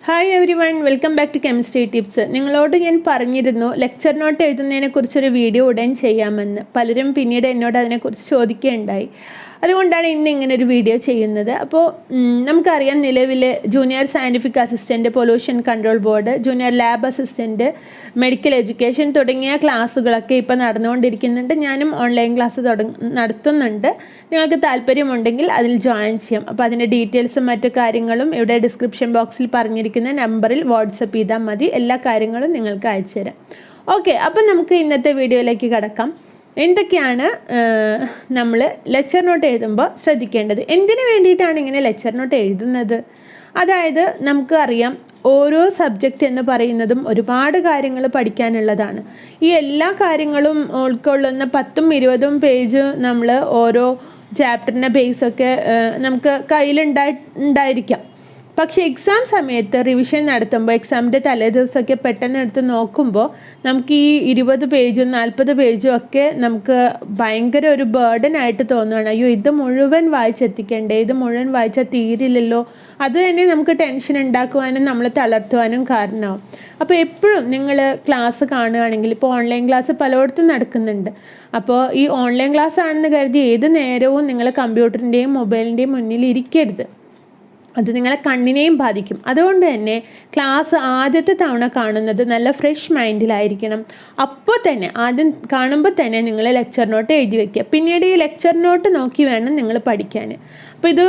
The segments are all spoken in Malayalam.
Hi everyone, welcome back to chemistry tips. നിങ്ങളോട് ഞാൻ പറഞ്ഞിരുന്നു ലെക്ചർ നോട്ട് എഴുതുന്നതിനെക്കുറിച്ചൊരു വീഡിയോ ഉടൻ ചെയ്യാമെന്ന്. പലരും പിന്നീട് എന്നോട് അതിനെക്കുറിച്ച് ചോദിക്കുകയുണ്ടായി. അതുകൊണ്ടാണ് ഇന്ന് ഇങ്ങനെ ഒരു വീഡിയോ ചെയ്യുന്നത്. അപ്പോൾ നമുക്കറിയാം, നിലവിൽ junior scientific assistant, pollution control board, junior lab assistant, medical education തുടങ്ങിയ ക്ലാസ്സുകളൊക്കെ ഇപ്പോൾ നടന്നുകൊണ്ടിരിക്കുന്നുണ്ട്. ഞാനും ഓൺലൈൻ ക്ലാസ് നടത്തുന്നുണ്ട്. നിങ്ങൾക്ക് താല്പര്യമുണ്ടെങ്കിൽ അതിൽ ജോയിൻ ചെയ്യാം. അപ്പോൾ അതിൻ്റെ ഡീറ്റെയിൽസും മറ്റു കാര്യങ്ങളും ഇവിടെ ഡിസ്ക്രിപ്ഷൻ ബോക്സിൽ പറഞ്ഞിരിക്കുന്ന നമ്പറിൽ വാട്സപ്പ് ചെയ്താൽ മതി. എല്ലാ കാര്യങ്ങളും നിങ്ങൾക്ക് അയച്ചു തരാം. ഓക്കെ, അപ്പം നമുക്ക് ഇന്നത്തെ വീഡിയോയിലേക്ക് കടക്കാം. എന്തൊക്കെയാണ് നമ്മൾ ലെക്ചർ നോട്ട് എഴുതുമ്പോൾ ശ്രദ്ധിക്കേണ്ടത്? എന്തിനു വേണ്ടിയിട്ടാണ് ഇങ്ങനെ ലെക്ചർ നോട്ട് എഴുതുന്നത്? അതായത് നമുക്ക് അറിയാം, ഓരോ സബ്ജക്റ്റ് എന്ന് പറയുന്നതും ഒരുപാട് കാര്യങ്ങൾ പഠിക്കാനുള്ളതാണ്. ഈ എല്ലാ കാര്യങ്ങളും ഉൾക്കൊള്ളുന്ന 10ഉം 20ഉം പേജ് നമ്മൾ ഓരോ ചാപ്റ്ററിൻ്റെ ബേസൊക്കെ നമുക്ക് കയ്യിലുണ്ടായിരിക്കാം. പക്ഷേ എക്സാം സമയത്ത് റിവിഷൻ നടത്തുമ്പോൾ, എക്സാമിൻ്റെ തലേദിവസമൊക്കെ പെട്ടെന്ന് എടുത്ത് നോക്കുമ്പോൾ നമുക്ക് ഈ 20 പേജും 40 പേജും ഒക്കെ നമുക്ക് ഭയങ്കര ഒരു ബേർഡനായിട്ട് തോന്നുകയാണ്. അയ്യോ, ഇത് മുഴുവൻ വായിച്ചെത്തിക്കണ്ടേ, ഇത് മുഴുവൻ വായിച്ചാൽ തീരില്ലല്ലോ. അത് തന്നെ നമുക്ക് ടെൻഷൻ ഉണ്ടാക്കുവാനും നമ്മളെ തളർത്തുവാനും കാരണമാവും. അപ്പോൾ എപ്പോഴും നിങ്ങൾ ക്ലാസ് കാണുകയാണെങ്കിൽ, ഇപ്പോൾ ഓൺലൈൻ ക്ലാസ് പലയിടത്തും നടക്കുന്നുണ്ട്. അപ്പോൾ ഈ ഓൺലൈൻ ക്ലാസ് ആണെന്ന് കരുതി ഏത് നേരവും നിങ്ങൾ കമ്പ്യൂട്ടറിൻ്റെയും മൊബൈലിൻ്റെയും മുന്നിൽ ഇരിക്കരുത്. അത് നിങ്ങളെ കണ്ണിനെയും ബാധിക്കും. അതുകൊണ്ട് തന്നെ ക്ലാസ് ആദ്യത്തെ തവണ കാണുന്നത് നല്ല ഫ്രഷ് മൈൻഡിലായിരിക്കണം. അപ്പോൾ തന്നെ ആദ്യം കാണുമ്പോൾ തന്നെ നിങ്ങൾ ലെക്ചർ നോട്ട് എഴുതി വയ്ക്കുക. പിന്നീട് ഈ ലെക്ചർ നോട്ട് നോക്കി വേണം നിങ്ങൾ പഠിക്കാൻ. അപ്പോൾ ഇത്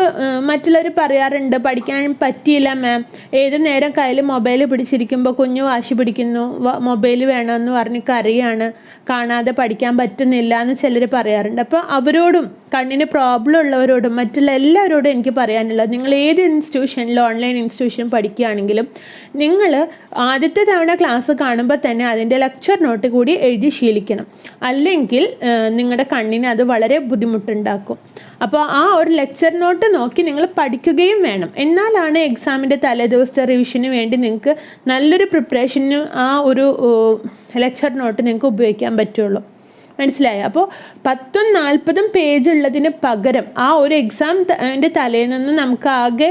മറ്റുള്ളവർ പറയാറുണ്ട്, പഠിക്കാൻ പറ്റിയില്ല മാം, ഏത് നേരം കയ്യിൽ മൊബൈൽ പിടിച്ചിരിക്കുമ്പോൾ കുഞ്ഞു വാശി പിടിക്കുന്നു, മൊബൈൽ വേണമെന്ന് പറഞ്ഞ് കരയാണ്, കാണാതെ പഠിക്കാൻ പറ്റുന്നില്ല എന്ന് ചിലർ പറയാറുണ്ട്. അപ്പോൾ അവരോടും കണ്ണിന് പ്രോബ്ലം ഉള്ളവരോടും മറ്റുള്ള എല്ലാവരോടും എനിക്ക് പറയാനുള്ളത്, നിങ്ങൾ ഏത് ഇൻസ്റ്റിറ്റ്യൂഷനിലും ഓൺലൈൻ ഇൻസ്റ്റിറ്റ്യൂഷനും പഠിക്കുകയാണെങ്കിലും നിങ്ങൾ ആദ്യത്തെ തവണ ക്ലാസ് കാണുമ്പോൾ തന്നെ അതിൻ്റെ ലെക്ചർ നോട്ട് കൂടി എഴുതി ശീലിക്കണം. അല്ലെങ്കിൽ നിങ്ങളുടെ കണ്ണിന് അത് വളരെ ബുദ്ധിമുട്ടുണ്ടാക്കും. അപ്പോൾ ആ ഒരു ലെക്ചർ നോട്ട് നോക്കി നിങ്ങൾ പഠിക്കുകയും വേണം. എന്നാലാണ് എക്സാമിൻ്റെ തലേ ദിവസത്തെ റിവിഷന് വേണ്ടി നിങ്ങൾക്ക് നല്ലൊരു പ്രിപ്പറേഷന് ആ ഒരു ലെക്ചർ നോട്ട് നിങ്ങൾക്ക് ഉപയോഗിക്കാൻ പറ്റുള്ളൂ. മനസ്സിലായോ? അപ്പോൾ 10ഉം 40ഉം പേജ് ഉള്ളതിന് പകരം ആ ഒരു എക്സാമിൻ്റെ തലേന്ന് നമുക്ക് ആകെ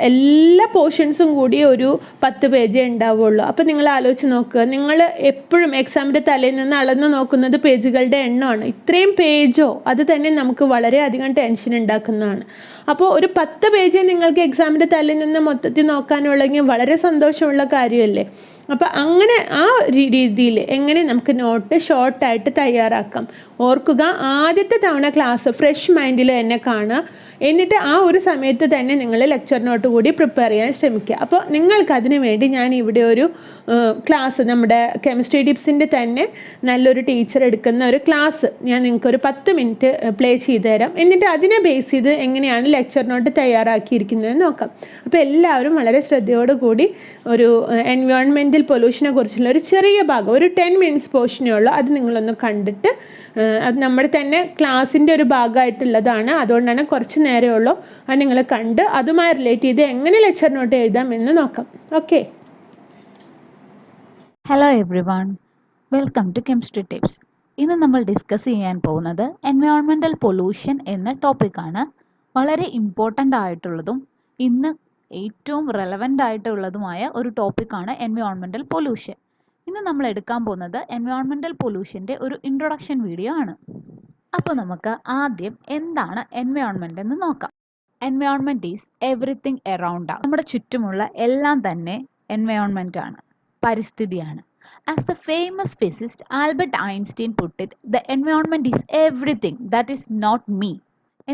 എല്ലാ പോർഷൻസും കൂടി ഒരു 10 പേജേ ഉണ്ടാവുള്ളൂ. അപ്പോൾ നിങ്ങൾ ആലോചിച്ച് നോക്കുക, നിങ്ങൾ എപ്പോഴും എക്സാമിൻ്റെ തലേന്ന് അളന്ന് നോക്കുന്നത് പേജുകളുടെ എണ്ണമാണ്. ഇത്രയും പേജോ, അത് തന്നെ നമുക്ക് വളരെയധികം ടെൻഷൻ ഉണ്ടാക്കുന്നതാണ്. അപ്പോൾ ഒരു 10 പേജ് നിങ്ങൾക്ക് എക്സാമിൻ്റെ തലേന്ന് മൊത്തത്തിൽ നോക്കാനുള്ളെങ്കിൽ വളരെ സന്തോഷമുള്ള കാര്യമല്ലേ? അപ്പോൾ അങ്ങനെ ആ രീതിയിൽ എങ്ങനെ നമുക്ക് നോട്ട് ഷോർട്ടായിട്ട് തയ്യാറാക്കാം. ഓർക്കുക, ആദ്യത്തെ തവണ ക്ലാസ് ഫ്രഷ് മൈൻഡിൽ തന്നെ കാണുക. എന്നിട്ട് ആ ഒരു സമയത്ത് തന്നെ നിങ്ങൾ ലെക്ചർ നോട്ട് കൂടി പ്രിപ്പയർ ചെയ്യാൻ ശ്രമിക്കുക. അപ്പോൾ നിങ്ങൾക്കതിന് വേണ്ടി ഞാൻ ഇവിടെ ഒരു ക്ലാസ്, നമ്മുടെ കെമിസ്ട്രി ടിപ്സിൻ്റെ തന്നെ നല്ലൊരു ടീച്ചർ എടുക്കുന്ന ഒരു ക്ലാസ് ഞാൻ നിങ്ങൾക്കൊരു 10 മിനിറ്റ് പ്ലേ ചെയ്ത് തരാം. എന്നിട്ട് അതിനെ ബേസ് ചെയ്ത് എങ്ങനെയാണ് ലെക്ചർ നോട്ട് തയ്യാറാക്കിയിരിക്കുന്നതെന്ന് നോക്കാം. അപ്പോൾ എല്ലാവരും വളരെ ശ്രദ്ധയോടുകൂടി ഒരു എൻവയോൺമെൻറ്റൽ പൊല്യൂഷനെ കുറിച്ചുള്ള ഒരു ചെറിയ ഭാഗം, ഒരു 10 മിനിറ്റ്സ് പോർഷനേ ഉള്ളൂ, അത് നിങ്ങളൊന്ന് കണ്ടിട്ട്, അത് നമ്മുടെ തന്നെ ക്ലാസ്സിൻ്റെ ഒരു ഭാഗമായിട്ടുള്ളതാണ്, അതുകൊണ്ടാണ് കുറച്ച് നേരമേ ഉള്ളൂ, അത് നിങ്ങൾ കണ്ട് അതുമായി റിലേറ്റ് ചെയ്ത് എങ്ങനെ ലെക്ചർ നോട്ട് എഴുതാം എന്ന് നോക്കാം. Okay, hello everyone, welcome to chemistry tips. ഇന്ന് നമ്മൾ ഡിസ്കസ് ചെയ്യാൻ പോകുന്നത് എൻവയോൺമെൻറ്റൽ പൊല്യൂഷൻ എന്ന ടോപ്പിക്കാണ്. വളരെ ഇമ്പോർട്ടൻ്റ് ആയിട്ടുള്ളതും ഇന്ന് ഏറ്റവും റെലവൻ്റ് ആയിട്ടുള്ളതുമായ ഒരു ടോപ്പിക്കാണ് എൻവയോൺമെൻറ്റൽ പൊല്യൂഷൻ. ഇന്ന് നമ്മൾ എടുക്കാൻ പോകുന്നത് എൻവയോൺമെൻറ്റൽ പൊല്യൂഷൻ്റെ ഒരു ഇൻട്രൊഡക്ഷൻ വീഡിയോ ആണ്. അപ്പോൾ നമുക്ക് ആദ്യം എന്താണ് എൻവയോൺമെൻറ്റ് എന്ന് നോക്കാം. Environment is everything around. നമ്മുടെ ചുറ്റുമുള്ള എല്ലാം തന്നെ എൻവയോൺമെൻറ്റ് ആണ്, പരിസ്ഥിതിയാണ്. As the famous physicist Albert Einstein put it, the environment is everything that is not me.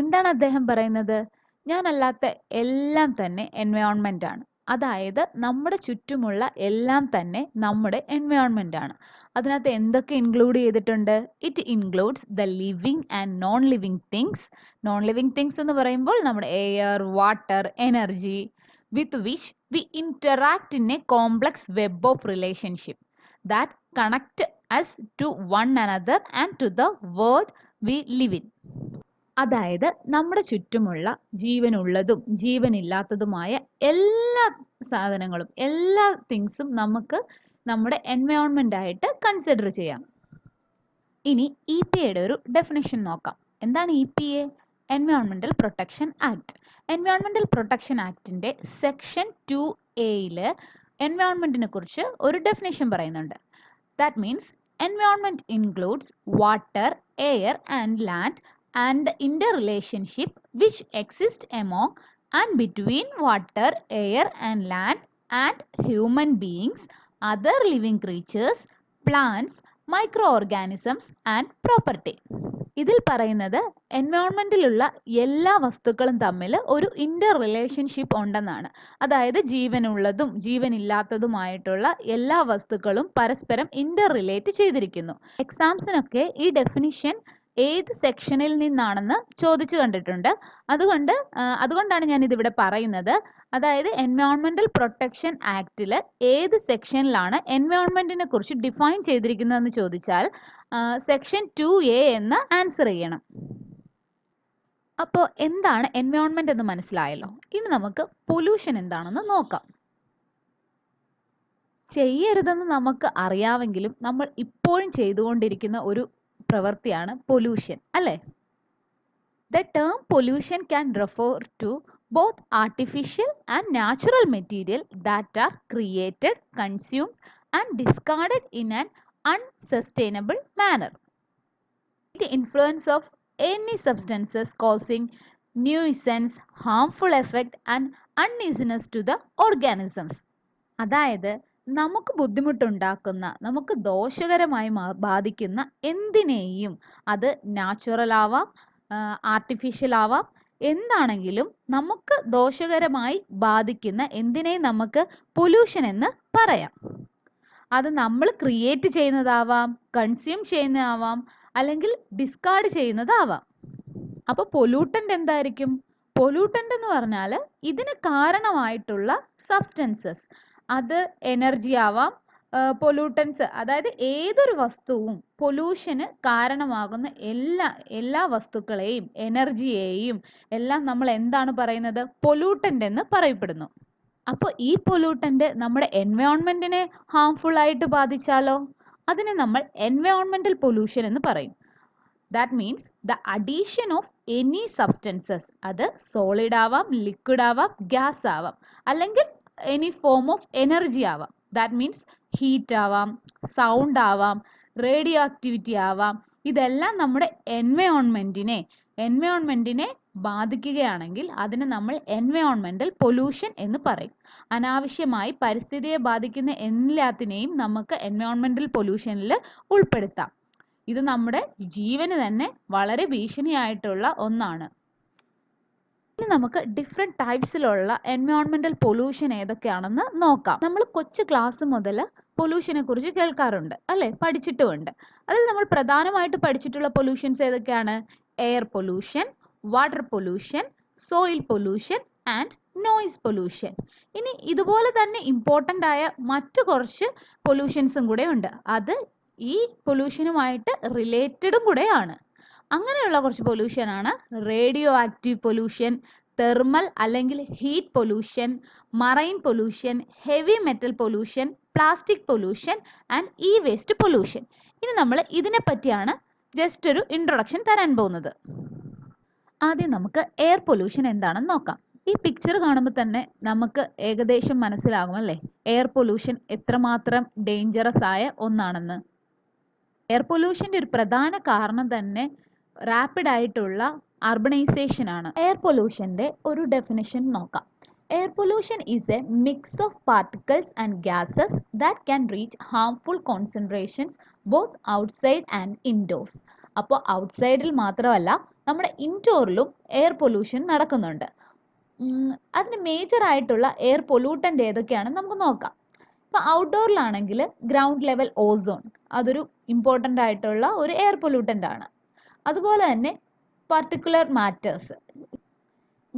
എന്താണ് അദ്ദേഹം പറയുന്നത്? ഞാനല്ലാത്ത എല്ലാം തന്നെ എൻവയോൺമെൻ്റ് ആണ്. അതായത് നമ്മുടെ ചുറ്റുമുള്ള എല്ലാം തന്നെ നമ്മുടെ എൻവയോൺമെൻ്റ് ആണ്. അതിനകത്ത് എന്തൊക്കെ ഇൻക്ലൂഡ് ചെയ്തിട്ടുണ്ട്? It includes the living and non living things. Non living things എന്ന് പറയുമ്പോൾ നമ്മുടെ air, water, energy, with which we interact in A complex web of relationship that connect us to one another and to the world we live in. അതായത് നമ്മുടെ ചുറ്റുമുള്ള ജീവനുള്ളതും ജീവനില്ലാത്തതുമായ എല്ലാ സാധനങ്ങളും, എല്ലാ തിങ്സും നമുക്ക് നമ്മുടെ എൻവയോൺമെൻ്റ് ആയിട്ട് കൺസിഡർ ചെയ്യാം. ഇനി EPAയുടെ ഒരു ഡെഫിനിഷൻ നോക്കാം. എന്താണ് EPA? Environmental protection act. Environmental protection ആക്ടിൻ്റെ സെക്ഷൻ 2A എൻവയോൺമെൻറ്റിനെ കുറിച്ച് ഒരു ഡെഫിനേഷൻ പറയുന്നുണ്ട്. That means environment includes water, air and land and the interrelationship which exist among and between water, air and land and human beings, other living creatures, plants, microorganisms and property. ഇതിൽ പറയുന്നത് എൻവയോൺമെൻറ്റിലുള്ള എല്ലാ വസ്തുക്കളും തമ്മിൽ ഒരു ഇൻ്റർ റിലേഷൻഷിപ്പ് ഉണ്ടെന്നാണ്. അതായത് ജീവനുള്ളതും ജീവനില്ലാത്തതുമായിട്ടുള്ള എല്ലാ വസ്തുക്കളും പരസ്പരം ഇൻ്റർ റിലേറ്റ് ചെയ്തിരിക്കുന്നു. എക്സാംസിനൊക്കെ ഈ ഡെഫിനിഷൻ ഏത് സെക്ഷനിൽ നിന്നാണെന്ന് ചോദിച്ചു കണ്ടിട്ടുണ്ട്. അതുകൊണ്ടാണ് ഞാൻ ഇതിവിടെ പറയുന്നത്. അതായത് എൻവയോൺമെൻറ്റൽ പ്രൊട്ടക്ഷൻ ആക്റ്റിൽ ഏത് സെക്ഷനിലാണ് എൻവയോൺമെൻറ്റിനെ കുറിച്ച് ഡിഫൈൻ ചെയ്തിരിക്കുന്നതെന്ന് ചോദിച്ചാൽ സെക്ഷൻ 2A എന്ന് ആൻസർ ചെയ്യണം. അപ്പോൾ എന്താണ് എൻവയോൺമെൻറ്റ് എന്ന് മനസ്സിലായല്ലോ. ഇനി നമുക്ക് പൊല്യൂഷൻ എന്താണെന്ന് നോക്കാം. ചെയ്യരുതെന്ന് നമുക്ക് അറിയാമെങ്കിലും നമ്മൾ ഇപ്പോഴും ചെയ്തുകൊണ്ടിരിക്കുന്ന ഒരു പ്രവൃത്തിയാണ് പൊല്യൂഷൻ, അല്ലേ? The term pollution can refer to both artificial and natural material that are created, consumed and discarded in an unsustainable manner. The influence of any substances causing nuisance, harmful effect and uneasiness to the organisms. അതായത് നമുക്ക് ബുദ്ധിമുട്ടുണ്ടാക്കുന്ന, നമുക്ക് ദോഷകരമായി ബാധിക്കുന്ന എന്തിനേയും, അത് നാച്ചുറൽ ആവാം, ആർട്ടിഫിഷ്യൽ ആവാം, എന്താണെങ്കിലും നമുക്ക് ദോഷകരമായി ബാധിക്കുന്ന എന്തിനേയും നമുക്ക് പൊല്യൂഷൻ എന്ന് പറയാം. അത് നമ്മൾ ക്രിയേറ്റ് ചെയ്യുന്നതാവാം, കൺസ്യൂം ചെയ്യുന്നതാവാം, അല്ലെങ്കിൽ ഡിസ്കാർഡ് ചെയ്യുന്നതാവാം. അപ്പോൾ പൊല്യൂട്ടൻ്റ് എന്തായിരിക്കും? പൊല്യൂട്ടൻ്റ് എന്ന് പറഞ്ഞാൽ ഇതിന് കാരണമായിട്ടുള്ള സബ്സ്റ്റൻസസ്, അത് എനർജി ആവാം, പൊല്യൂട്ടൻസ്, അതായത് ഏതൊരു വസ്തുവും പൊല്യൂഷന് കാരണമാകുന്ന എല്ലാ വസ്തുക്കളെയും എനർജിയെയും എല്ലാം നമ്മൾ എന്താണ് പറയുന്നത്? പൊല്യൂട്ടൻ്റ് എന്ന് പറയപ്പെടുന്നു. അപ്പോൾ ഈ പൊല്യൂട്ടൻ്റ് നമ്മുടെ എൻവയോൺമെൻറ്റിനെ ഹാംഫുൾ ആയിട്ട് ബാധിച്ചാലോ? അതിനെ നമ്മൾ എൻവയോൺമെൻറ്റൽ പൊല്യൂഷൻ എന്ന് പറയും. That means the addition of any substances, അത് സോളിഡ് ആവാം, ലിക്വിഡ് ആവാം, ഗ്യാസ് ആവാം, അല്ലെങ്കിൽ എനി ഫോം ഓഫ് എനർജി ആവാം. ദാറ്റ് മീൻസ് ഹീറ്റ് ആവാം, സൗണ്ട് ആവാം, റേഡിയോ ആക്ടിവിറ്റി ആവാം. ഇതെല്ലാം നമ്മുടെ എൻവയോൺമെൻറ്റിനെ ബാധിക്കുകയാണെങ്കിൽ അതിന് നമ്മൾ എൻവയോൺമെൻറ്റൽ പൊല്യൂഷൻ എന്ന് പറയും. അനാവശ്യമായി പരിസ്ഥിതിയെ ബാധിക്കുന്ന എല്ലാത്തിനെയും നമുക്ക് എൻവയോൺമെൻറ്റൽ പൊല്യൂഷനിൽ ഉൾപ്പെടുത്താം. ഇത് നമ്മുടെ ജീവന് തന്നെ വളരെ ഭീഷണിയായിട്ടുള്ള ഒന്നാണ്. ഇനി നമുക്ക് ഡിഫറെൻറ്റ് ടൈപ്സിലുള്ള എൻവയോൺമെൻറ്റൽ പൊല്യൂഷൻ ഏതൊക്കെയാണെന്ന് നോക്കാം. നമ്മൾ കൊച്ചു ക്ലാസ് മുതൽ പൊല്യൂഷനെ കുറിച്ച് കേൾക്കാറുണ്ട്, അല്ലേ? പഠിച്ചിട്ടുമുണ്ട്. അതിൽ നമ്മൾ പ്രധാനമായിട്ട് പഠിച്ചിട്ടുള്ള പൊല്യൂഷൻസ് ഏതൊക്കെയാണ്? Air pollution, water pollution, soil pollution and noise pollution. ഇനി ഇതുപോലെ തന്നെ ഇമ്പോർട്ടൻ്റ് ആയ മറ്റു കുറച്ച് പൊല്യൂഷൻസും കൂടെ ഉണ്ട്. അത് ഈ പൊല്യൂഷനുമായിട്ട് റിലേറ്റഡും കൂടെയാണ്. അങ്ങനെയുള്ള കുറച്ച് പൊല്യൂഷനാണ് റേഡിയോ ആക്റ്റീവ് പൊല്യൂഷൻ, തെർമൽ അല്ലെങ്കിൽ heat pollution, marine pollution, heavy metal pollution, plastic pollution and E waste pollution. ഇനി നമ്മൾ ഇതിനെ പറ്റിയാണ് ജസ്റ്റ് ഒരു ഇൻട്രൊഡക്ഷൻ തരാൻ പോകുന്നത്. ആദ്യം നമുക്ക് എയർ പൊല്യൂഷൻ എന്താണെന്ന് നോക്കാം. ഈ പിക്ചർ കാണുമ്പോൾ തന്നെ നമുക്ക് ഏകദേശം മനസ്സിലാകും, അല്ലേ, എയർ പൊല്യൂഷൻ എത്രമാത്രം ഡേഞ്ചറസ് ആയ ഒന്നാണെന്ന്. എയർ പൊല്യൂഷൻ്റെ ഒരു പ്രധാന കാരണം തന്നെ റാപ്പിഡ് ആയിട്ടുള്ള അർബണൈസേഷൻ ആണ്. എയർ പൊല്യൂഷൻ്റെ ഒരു ഡെഫിനിഷൻ നോക്കാം. Air pollution is A mix of particles and gases that can reach harmful concentrations both outside and indoors. അപ്പോൾ ഔട്ട്സൈഡിൽ മാത്രമല്ല നമ്മുടെ ഇൻഡോറിലും എയർ പൊല്യൂഷൻ നടക്കുന്നുണ്ട്. അതിന് മേജർ ആയിട്ടുള്ള എയർ പൊല്യൂട്ടൻ്റ് ഏതൊക്കെയാണെന്ന് നമുക്ക് നോക്കാം. ഇപ്പോൾ ഔട്ട്ഡോറിലാണെങ്കിൽ ഗ്രൗണ്ട് ലെവൽ ഓസോൺ, അതൊരു ഇമ്പോർട്ടൻ്റ് ആയിട്ടുള്ള ഒരു എയർ പൊല്യൂട്ടൻ്റ് ആണ്. അതുപോലെ തന്നെ particular matters,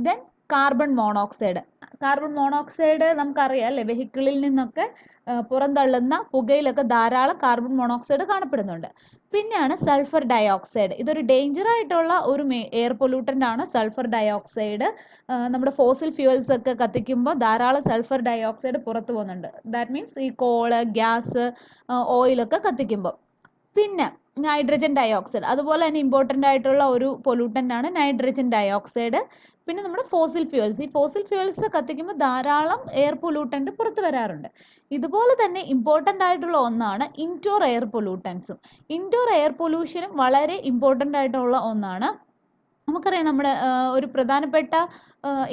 then carbon monoxide. Carbon monoxide നമുക്കറിയാം, അല്ലേ, വെഹിക്കിളിൽ നിന്നൊക്കെ പുറന്തള്ളുന്ന പുകയിലൊക്കെ ധാരാളം കാർബൺ മോണോക്സൈഡ് കാണപ്പെടുന്നുണ്ട്. പിന്നെയാണ് സൾഫർ ഡയോക്സൈഡ്. ഇതൊരു ഡേഞ്ചർ ആയിട്ടുള്ള ഒരു എയർ പൊല്യൂട്ടൻ്റ് ആണ് സൾഫർ ഡയോക്സൈഡ്. നമ്മുടെ ഫോസിൽ ഫ്യൂവൽസ് ഒക്കെ കത്തിക്കുമ്പോൾ ധാരാളം സൾഫർ ഡയോക്സൈഡ് പുറത്തു പോകുന്നുണ്ട്. ദാറ്റ് മീൻസ് ഈ കോള്, ഗ്യാസ്, ഓയിലൊക്കെ കത്തിക്കുമ്പോൾ. പിന്നെ നൈട്രജൻ ഡയോക്സൈഡ്, അതുപോലെ തന്നെ ഇമ്പോർട്ടൻ്റ് ആയിട്ടുള്ള ഒരു പൊല്യൂട്ടൻ്റ് ആണ് നൈട്രജൻ ഡയോക്സൈഡ്. പിന്നെ നമ്മുടെ ഫോസിൽ ഫ്യൂവൽസ്, ഈ ഫോസിൽ ഫ്യൂവൽസ് കത്തിക്കുമ്പോൾ ധാരാളം എയർ പൊല്യൂട്ടൻ്റ് പുറത്ത് വരാറുണ്ട്. ഇതുപോലെ തന്നെ ഇമ്പോർട്ടൻ്റ് ആയിട്ടുള്ള ഒന്നാണ് ഇൻഡോർ എയർ പൊല്യൂട്ടൻസും. ഇൻഡോർ എയർ പൊല്യൂഷനും വളരെ ഇമ്പോർട്ടൻ്റ് ആയിട്ടുള്ള ഒന്നാണ്. നമുക്കറിയാം നമ്മുടെ ഒരു പ്രധാനപ്പെട്ട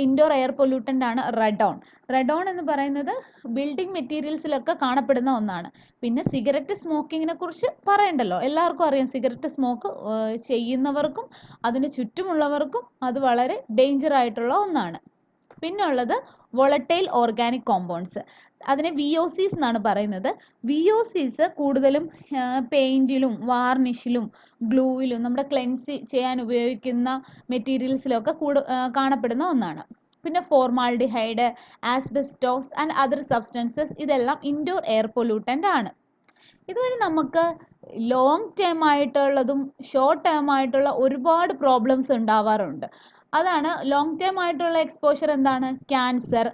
ഇൻഡോർ എയർ പൊല്യൂട്ടൻ്റ് ആണ് റഡോൺ. റഡോൺ എന്ന് പറയുന്നത് ബിൽഡിംഗ് മെറ്റീരിയൽസിലൊക്കെ കാണപ്പെടുന്ന ഒന്നാണ്. പിന്നെ സിഗരറ്റ് സ്മോക്കിങ്ങിനെ കുറിച്ച് പറയണ്ടല്ലോ, എല്ലാവർക്കും അറിയാം. സിഗരറ്റ് സ്മോക്ക് ചെയ്യുന്നവർക്കും അതിന് ചുറ്റുമുള്ളവർക്കും അത് വളരെ ഡേഞ്ചർ ആയിട്ടുള്ള ഒന്നാണ്. പിന്നെ ഉള്ളത് വോളറ്റൈൽ ഓർഗാനിക് കോമ്പൗണ്ട്സ്, അതിനെ VOCs എന്നാണ് പറയുന്നത്. VOCs കൂടുതലും പെയിൻറ്റിലും വാർണിഷിലും ഗ്ലൂവിലും നമ്മുടെ ക്ലെൻസ് ചെയ്യാൻ ഉപയോഗിക്കുന്ന മെറ്റീരിയൽസിലൊക്കെ കാണപ്പെടുന്ന ഒന്നാണ്. പിന്നെ formaldehyde, asbestos and other substances, ഇതെല്ലാം ഇൻഡോർ എയർ പൊല്യൂട്ടൻ്റ് ആണ്. ഇതുവഴി നമുക്ക് ലോങ് ടേം ആയിട്ടുള്ളതും ഷോർട്ട് ടേം ആയിട്ടുള്ള ഒരുപാട് പ്രോബ്ലംസ് ഉണ്ടാവാറുണ്ട്. അതാണ് ലോങ് ടേം ആയിട്ടുള്ള എക്സ്പോഷർ. എന്താണ്? ക്യാൻസർ,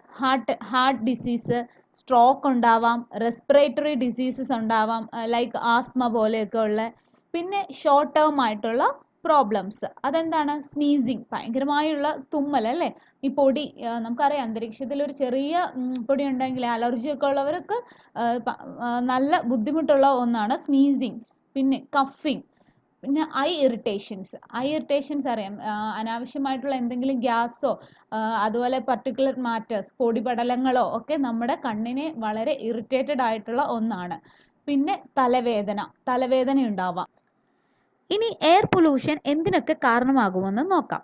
ഹാർട്ട് ഡിസീസ്, സ്ട്രോക്ക് ഉണ്ടാവാം, റെസ്പിറേറ്ററി ഡിസീസസ് ഉണ്ടാവാം, ലൈക്ക് ആസ്മ പോലെയൊക്കെ ഉള്ള. പിന്നെ ഷോർട്ട് ടേം ആയിട്ടുള്ള പ്രോബ്ലംസ്, അതെന്താണ്? സ്നീസിങ്, ഭയങ്കരമായുള്ള തുമ്മൽ അല്ലേ. ഈ പൊടി, നമുക്കറിയാം അന്തരീക്ഷത്തിൽ ഒരു ചെറിയ പൊടി ഉണ്ടെങ്കിൽ അലർജി ഒക്കെ ഉള്ളവർക്ക് നല്ല ബുദ്ധിമുട്ടുള്ള ഒന്നാണ് സ്നീസിങ്. പിന്നെ കഫിങ്, പിന്നെ ഐ ഇറിറ്റേഷൻസ് അറിയാം. അനാവശ്യമായിട്ടുള്ള എന്തെങ്കിലും ഗ്യാസോ അതുപോലെ പർട്ടിക്കുലർ മാറ്റേഴ്സ്, പൊടിപടലങ്ങളോ ഒക്കെ കണ്ണിനെ വളരെ ഇറിറ്റേറ്റഡ് ആയിട്ടുള്ള ഒന്നാണ്. പിന്നെ തലവേദന ഉണ്ടാവാം. ഇനി എയർ പൊല്യൂഷൻ എന്തിനൊക്കെ കാരണമാകുമെന്ന് നോക്കാം.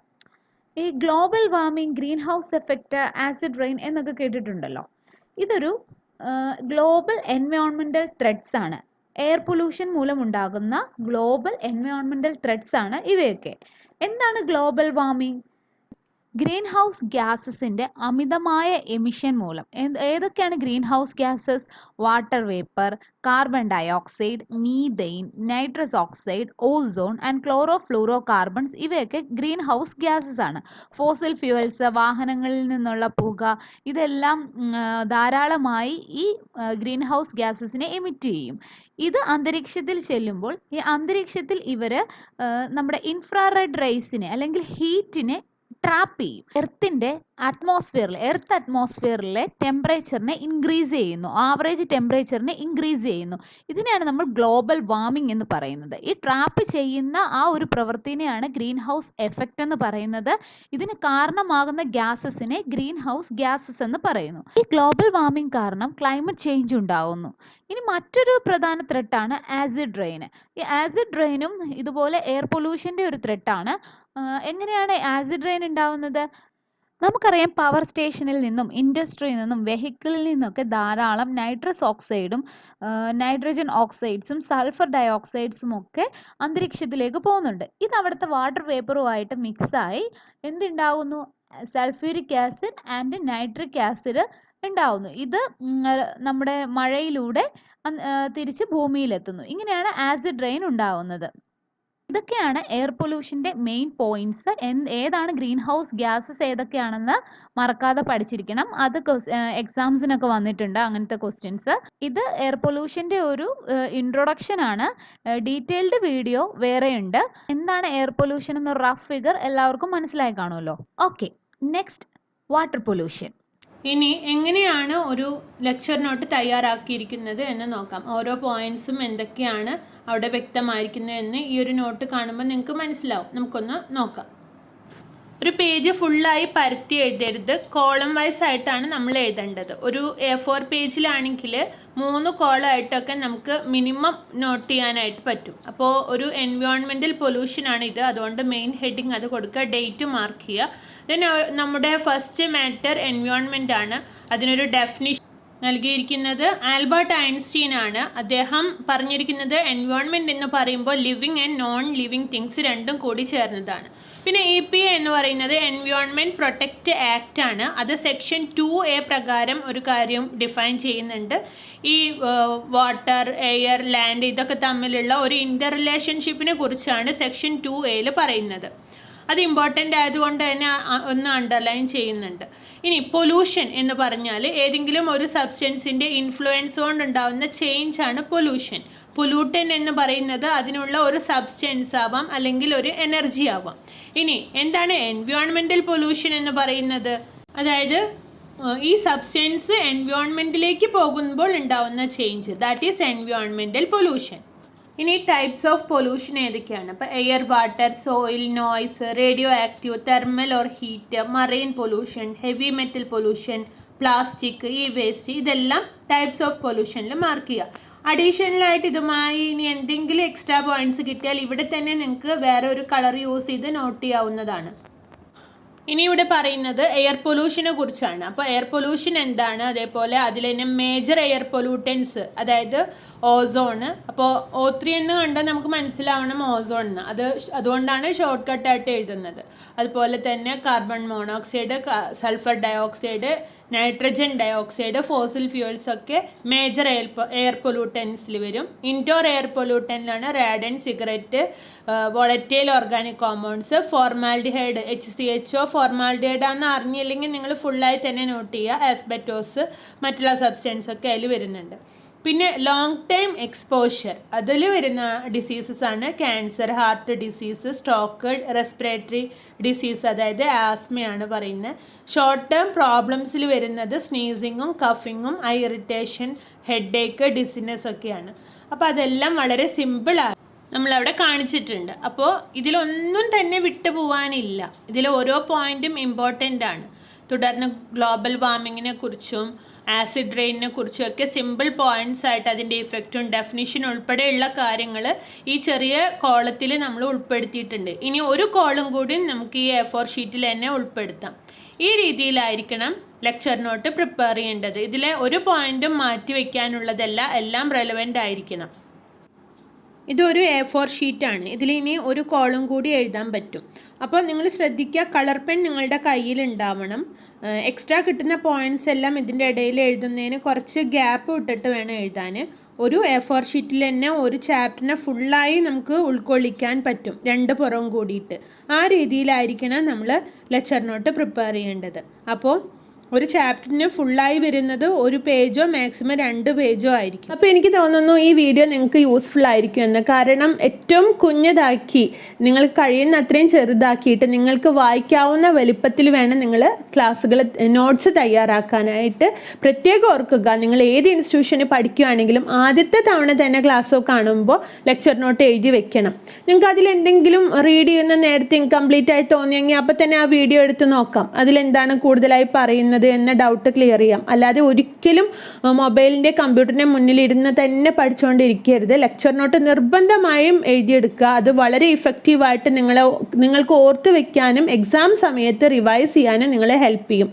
ഈ global warming, green house effect, acid rain എന്നൊക്കെ കേട്ടിട്ടുണ്ടല്ലോ. ഇതൊരു ഗ്ലോബൽ എൻവയോൺമെൻറ്റൽ ത്രെഡ്സ് ആണ്. എയർ പൊല്യൂഷൻ മൂലമുണ്ടാകുന്ന ഗ്ലോബൽ എൻവയോൺമെൻറ്റൽ ത്രെഡ്സ് ആണ് ഇവയൊക്കെ. എന്താണ് ഗ്ലോബൽ വാർമിംഗ്? ഗ്രീൻ ഹൗസ് ഗ്യാസസിൻ്റെ അമിതമായ എമിഷൻ മൂലം. ഏതൊക്കെയാണ് green house gases? Water vapour, carbon dioxide, methane, nitrous oxide, ozone and chlorofluoro carbons, ഇവയൊക്കെ ഗ്രീൻ ഹൗസ് ഗ്യാസസ് ആണ്. ഫോസിൽ ഫ്യൂവൽസ്, വാഹനങ്ങളിൽ നിന്നുള്ള പുക, ഇതെല്ലാം ധാരാളമായി ഈ ഗ്രീൻ ഹൗസ് ഗ്യാസസിനെ എമിറ്റ് ചെയ്യും. ഇത് അന്തരീക്ഷത്തിൽ ചെല്ലുമ്പോൾ ഈ അന്തരീക്ഷത്തിൽ ഇവർ നമ്മുടെ ഇൻഫ്രാറെഡ് റേസിനെ അല്ലെങ്കിൽ ഹീറ്റിനെ ട്രാപ്പ് ചെയ്യും. എർത്ത് അറ്റ്മോസ്ഫിയറിലെ ടെമ്പറേച്ചറിനെ ഇൻക്രീസ് ചെയ്യുന്നു, ആവറേജ് ടെമ്പറേച്ചറിനെ ഇൻക്രീസ് ചെയ്യുന്നു. ഇതിനെയാണ് നമ്മൾ ഗ്ലോബൽ വാർമിംഗ് എന്ന് പറയുന്നത്. ഈ ട്രാപ്പ് ചെയ്യുന്ന ആ ഒരു പ്രവൃത്തിനെയാണ് ഗ്രീൻ ഹൗസ് എഫക്റ്റ് എന്ന് പറയുന്നത്. ഇതിന് കാരണമാകുന്ന ഗ്യാസസിനെ ഗ്രീൻ ഹൗസ് ഗ്യാസസ് എന്ന് പറയുന്നു. ഈ ഗ്ലോബൽ വാർമിംഗ് കാരണം ക്ലൈമറ്റ് ചേഞ്ച് ഉണ്ടാകുന്നു. ഇനി മറ്റൊരു പ്രധാന ത്രെട്ടാണ് ആസിഡ് റെയിൻ. ഈ ആസിഡ് റെയിനും ഇതുപോലെ എയർ പൊല്യൂഷൻ്റെ ഒരു ത്രെട്ടാണ്. എങ്ങനെയാണ് ആസിഡ് റെയിൻ ഉണ്ടാവുന്നത്? നമുക്കറിയാം പവർ സ്റ്റേഷനിൽ നിന്നും ഇൻഡസ്ട്രിയിൽ നിന്നും വെഹിക്കിളിൽ നിന്നൊക്കെ ധാരാളം നൈട്രസ് ഓക്സൈഡും നൈട്രജൻ ഓക്സൈഡ്സും സൾഫർ ഡയോക്സൈഡ്സും ഒക്കെ അന്തരീക്ഷത്തിലേക്ക് പോകുന്നുണ്ട്. ഇത് അവിടുത്തെ വാട്ടർ വേപ്പറുമായിട്ട് മിക്സായി എന്തുണ്ടാവുന്നു? Sulphuric acid and nitric acid ഉണ്ടാവുന്നു. ഇത് നമ്മുടെ മഴയിലൂടെ തിരിച്ച് ഭൂമിയിലെത്തുന്നു. ഇങ്ങനെയാണ് ആസിഡ് റെയിൻ ഉണ്ടാവുന്നത്. ഇതൊക്കെയാണ് എയർ പൊല്യൂഷൻ്റെ മെയിൻ പോയിന്റ്സ്. ഏതാണ് ഗ്രീൻ ഹൗസ് ഗ്യാസസ് ഏതൊക്കെയാണെന്ന് മറക്കാതെ പഠിച്ചിരിക്കണം. അത് എക്സാംസിനൊക്കെ വന്നിട്ടുണ്ട് അങ്ങനത്തെ ക്വസ്റ്റ്യൻസ്. ഇത് എയർ പൊല്യൂഷൻ്റെ ഒരു ഇൻട്രൊഡക്ഷൻ ആണ്. ഡീറ്റെയിൽഡ് വീഡിയോ വേറെയുണ്ട്. എന്താണ് എയർ പൊല്യൂഷൻ എന്ന റഫ് ഫിഗർ എല്ലാവർക്കും മനസ്സിലായി കാണുമല്ലോ. Okay, next water pollution. ഇനി എങ്ങനെയാണ് ഒരു ലെക്ചർ നോട്ട് തയ്യാറാക്കിയിരിക്കുന്നത് എന്ന് നോക്കാം. ഓരോ പോയിന്റ്സും എന്തൊക്കെയാണ് അവിടെ വ്യക്തമായിരിക്കുന്നത് എന്ന് ഈ ഒരു നോട്ട് കാണുമ്പോൾ നിങ്ങൾക്ക് മനസ്സിലാവും. നമുക്കൊന്ന് നോക്കാം. ഒരു പേജ് ഫുള്ളായി പരത്തി എഴുതരുത്, കോളം വൈസ് ആയിട്ടാണ് നമ്മൾ എഴുതേണ്ടത്. ഒരു A4 പേജിലാണെങ്കിൽ 3 കോളമായിട്ടൊക്കെ നമുക്ക് മിനിമം നോട്ട് ചെയ്യാനായിട്ട് പറ്റും. അപ്പോൾ ഒരു എൻവയോൺമെൻറ്റൽ പൊല്യൂഷനാണ് ഇത്, അതുകൊണ്ട് മെയിൻ ഹെഡിങ് അത് കൊടുക്കുക, ഡേറ്റ് മാർക്ക് ചെയ്യുക. ദെൻ നമ്മുടെ ഫസ്റ്റ് മാറ്റർ എൻവയോൺമെൻ്റ് ആണ്. അതിനൊരു ഡെഫിനിഷൻ നൽകിയിരിക്കുന്നത് ആൽബർട്ട് ഐൻസ്റ്റീൻ ആണ്. അദ്ദേഹം പറഞ്ഞിരിക്കുന്നത് എൻവയോൺമെൻറ്റ് എന്ന് പറയുമ്പോൾ living and non living things രണ്ടും കൂടി ചേർന്നതാണ്. പിന്നെ EPA എന്ന് പറയുന്നത് എൻവയോൺമെൻറ്റ് പ്രൊട്ടക്റ്റ് ആക്റ്റ് ആണ്. അത് സെക്ഷൻ 2A പ്രകാരം ഒരു കാര്യം ഡിഫൈൻ ചെയ്യുന്നുണ്ട്. ഈ വാട്ടർ, എയർ, ലാൻഡ് ഇതൊക്കെ തമ്മിലുള്ള ഒരു ഇൻ്റർ റിലേഷൻഷിപ്പിനെ കുറിച്ചാണ് സെക്ഷൻ 2Aയിൽ പറയുന്നത്. അത് ഇമ്പോർട്ടൻ്റ് ആയതുകൊണ്ട് തന്നെ ഒന്ന് അണ്ടർലൈൻ ചെയ്യുന്നുണ്ട്. ഇനി പൊല്യൂഷൻ എന്ന് പറഞ്ഞാൽ ഏതെങ്കിലും ഒരു സബ്സ്റ്റൻസിൻ്റെ ഇൻഫ്ലുവൻസ് കൊണ്ടുണ്ടാകുന്ന ചേഞ്ച് ആണ് പൊല്യൂഷൻ. പൊല്യൂട്ടൻ എന്ന് പറയുന്നത് അതിനുള്ള ഒരു സബ്സ്റ്റൻസ് ആവാം അല്ലെങ്കിൽ ഒരു എനർജി ആവാം. ഇനി എന്താണ് എൻവയോൺമെൻറ്റൽ പൊല്യൂഷൻ എന്ന് പറയുന്നത്? അതായത് ഈ സബ്സ്റ്റൻസ് എൻവയോൺമെൻറ്റിലേക്ക് പോകുമ്പോൾ ഉണ്ടാവുന്ന change, that is environmental pollution. ഇനി ടൈപ്സ് ഓഫ് പൊല്യൂഷൻ ഏതൊക്കെയാണ്? ഇപ്പോൾ air, water, soil, noise, radio active, thermal or heat, marine pollution, heavy metal pollution, plastic, ഈ വേസ്റ്റ്, ഇതെല്ലാം ടൈപ്സ് ഓഫ് പൊല്യൂഷനിൽ മാർക്ക് ചെയ്യുക. അഡീഷണലായിട്ട് ഇതുമായി ഇനി എന്തെങ്കിലും എക്സ്ട്രാ പോയിന്റ്സ് കിട്ടിയാൽ ഇവിടെ തന്നെ നിങ്ങൾക്ക് വേറെ ഒരു കളർ യൂസ് ചെയ്ത് നോട്ട് ചെയ്യാവുന്നതാണ്. ഇനി ഇവിടെ പറയുന്നത് എയർ പൊല്യൂഷനെ കുറിച്ചാണ്. അപ്പോൾ എയർ പൊല്യൂഷൻ എന്താണ്, അതേപോലെ അതിൽ തന്നെ മേജർ എയർ പൊല്യൂട്ടൻസ്, അതായത് ഓസോണ്. അപ്പോൾ O3 എന്ന് കണ്ടാൽ നമുക്ക് മനസ്സിലാവണം ഓസോൺ എന്ന്, അതുകൊണ്ടാണ് ഷോർട്ട് കട്ടായിട്ട് എഴുതുന്നത്. അതുപോലെ തന്നെ carbon monoxide, sulphur dioxide, nitrogen dioxide, fossil fuels ഒക്കെ മേജർ എയർ പൊല്യൂട്ടൻസിൽ വരും. ഇൻഡോർ എയർ പൊല്യൂട്ടനിലാണ് radon, cigarette, volatile organic compounds, formaldehyde, HCHO, formaldehyde ആണെന്ന് അറിഞ്ഞില്ലെങ്കിൽ നിങ്ങൾ ഫുള്ളായി തന്നെ നോട്ട് ചെയ്യുക. ആസ്ബറ്റോസ്, മറ്റുള്ള സബ്സ്റ്റൻസ് ഒക്കെ അതിൽ വരുന്നുണ്ട്. പിന്നെ ലോങ് ടൈം എക്സ്പോഷർ, അതിൽ വരുന്ന ഡിസീസസ് ആണ് cancer, heart disease, stroke, respiratory disease, അതായത് ആസ്മയാണ് പറയുന്നത്. ഷോർട്ട് ടേം പ്രോബ്ലംസിൽ വരുന്നത് സ്നീസിങ്ങും കഫിങ്ങും eye irritation, headache, dizziness ഒക്കെയാണ്. അപ്പോൾ അതെല്ലാം വളരെ സിമ്പിളാണ്, നമ്മളവിടെ കാണിച്ചിട്ടുണ്ട്. അപ്പോൾ ഇതിലൊന്നും തന്നെ വിട്ടു പോകാനില്ല, ഇതിൽ ഓരോ പോയിൻറ്റും ഇമ്പോർട്ടൻ്റ് ആണ്. തുടർന്ന് ഗ്ലോബൽ വാർമിങ്ങിനെ കുറിച്ചും ആസിഡ് റെയിനിനെ കുറിച്ചുമൊക്കെ സിമ്പിൾ പോയിൻറ്റ്സ് ആയിട്ട് അതിൻ്റെ ഇഫക്റ്റും ഡെഫിനിഷൻ ഉൾപ്പെടെയുള്ള കാര്യങ്ങൾ ഈ ചെറിയ കോളത്തിൽ നമ്മൾ ഉൾപ്പെടുത്തിയിട്ടുണ്ട്. ഇനി ഒരു കോളം കൂടി നമുക്ക് ഈ A4 ഷീറ്റിൽ തന്നെ ഉൾപ്പെടുത്താം. ഈ രീതിയിലായിരിക്കണം ലെക്ചർ നോട്ട് പ്രിപ്പയർ ചെയ്യേണ്ടത്. ഇതിലെ ഒരു പോയിൻറ്റും മാറ്റി വയ്ക്കാനുള്ളതല്ല, എല്ലാം റെലവൻ്റ് ആയിരിക്കണം. ഇതൊരു A4 ഷീറ്റാണ്, ഇതിൽ ഇനി ഒരു കോളം കൂടി എഴുതാൻ പറ്റും. അപ്പോൾ നിങ്ങൾ ശ്രദ്ധിക്കുക, കളർ പെൻ നിങ്ങളുടെ കയ്യിൽ ഉണ്ടാവണം. എക്സ്ട്രാ കിട്ടുന്ന പോയിൻറ്റ്സ് എല്ലാം ഇതിൻ്റെ ഇടയിൽ എഴുതുന്നതിന് കുറച്ച് ഗ്യാപ്പ് ഇട്ടിട്ട് വേണം എഴുതാൻ. ഒരു A4 ഷീറ്റിൽ തന്നെ ഒരു ചാപ്റ്ററിനെ ഫുള്ളായി നമുക്ക് ഉൾക്കൊള്ളിക്കാൻ പറ്റും, രണ്ട് പുറവും കൂടിയിട്ട്. ആ രീതിയിലായിരിക്കണം നമ്മൾ ലെക്ചർ നോട്ട് പ്രിപ്പയർ ചെയ്യേണ്ടത്. അപ്പോൾ ഒരു ചാപ്റ്ററിന് ഫുള്ളായി വരുന്നത് ഒരു പേജോ മാക്സിമം 2 പേജോ ആയിരിക്കും. അപ്പോൾ എനിക്ക് തോന്നുന്നു ഈ വീഡിയോ നിങ്ങൾക്ക് യൂസ്ഫുൾ ആയിരിക്കുമെന്ന്. കാരണം ഏറ്റവും കുഞ്ഞതാക്കി നിങ്ങൾക്ക് കഴിയുന്ന അത്രയും ചെറുതാക്കിയിട്ട് നിങ്ങൾക്ക് വായിക്കാവുന്ന വലിപ്പത്തിൽ വേണം നിങ്ങൾ ക്ലാസ്സുകൾ നോട്ട്സ് തയ്യാറാക്കാനായിട്ട്. പ്രത്യേകം ഓർക്കുക, നിങ്ങൾ ഏത് ഇൻസ്റ്റിറ്റ്യൂഷനിൽ പഠിക്കുകയാണെങ്കിലും ആദ്യത്തെ തവണ തന്നെ ക്ലാസ് കാണുമ്പോൾ ലെക്ചർ നോട്ട് എഴുതി വെക്കണം. നിങ്ങൾക്ക് അതിലെന്തെങ്കിലും റീഡ് ചെയ്യുന്ന നേരത്തെ ഇൻകംപ്ലീറ്റ് ആയി തോന്നിയെങ്കിൽ അപ്പോൾ തന്നെ ആ വീഡിയോ എടുത്ത് നോക്കാം, അതിലെന്താണ് കൂടുതലായി പറയുന്നത് എന്ന ഡൗട്ട് ക്ലിയർ ചെയ്യാം. അല്ലാതെ ഒരിക്കലും മൊബൈലിൻ്റെ കമ്പ്യൂട്ടറിൻ്റെ മുന്നിലിരുന്ന് തന്നെ പഠിച്ചുകൊണ്ടിരിക്കരുത്. ലെക്ചർ നോട്ട് നിർബന്ധമായും എഴുതിയെടുക്കുക. അത് വളരെ ഇഫക്റ്റീവായിട്ട് നിങ്ങൾക്ക് ഓർത്ത് വയ്ക്കാനും എക്സാം സമയത്ത് റിവൈസ് ചെയ്യാനും നിങ്ങളെ ഹെൽപ്പ് ചെയ്യും.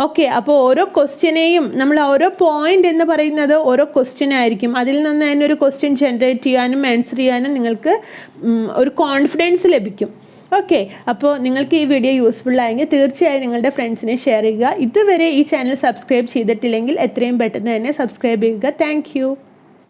ഓക്കെ, അപ്പോൾ ഓരോ ക്വസ്റ്റ്യനെയും നമ്മൾ ഓരോ പോയിന്റ് എന്ന് പറയുന്നത് ഓരോ ക്വസ്റ്റ്യൻ ആയിരിക്കും. അതിൽ നിന്ന് തന്നെ ഒരു ക്വസ്റ്റ്യൻ ജനറേറ്റ് ചെയ്യാനും ആൻസർ ചെയ്യാനും നിങ്ങൾക്ക് ഒരു കോൺഫിഡൻസ് ലഭിക്കും. ഓക്കെ, അപ്പോൾ നിങ്ങൾക്ക് ഈ വീഡിയോ യൂസ്ഫുൾ ആയെങ്കിൽ തീർച്ചയായും നിങ്ങളുടെ ഫ്രണ്ട്സിനെ ഷെയർ ചെയ്യുക. ഇതുവരെ ഈ ചാനൽ സബ്സ്ക്രൈബ് ചെയ്തിട്ടില്ലെങ്കിൽ എത്രയും പെട്ടെന്ന് തന്നെ സബ്സ്ക്രൈബ് ചെയ്യുക. താങ്ക്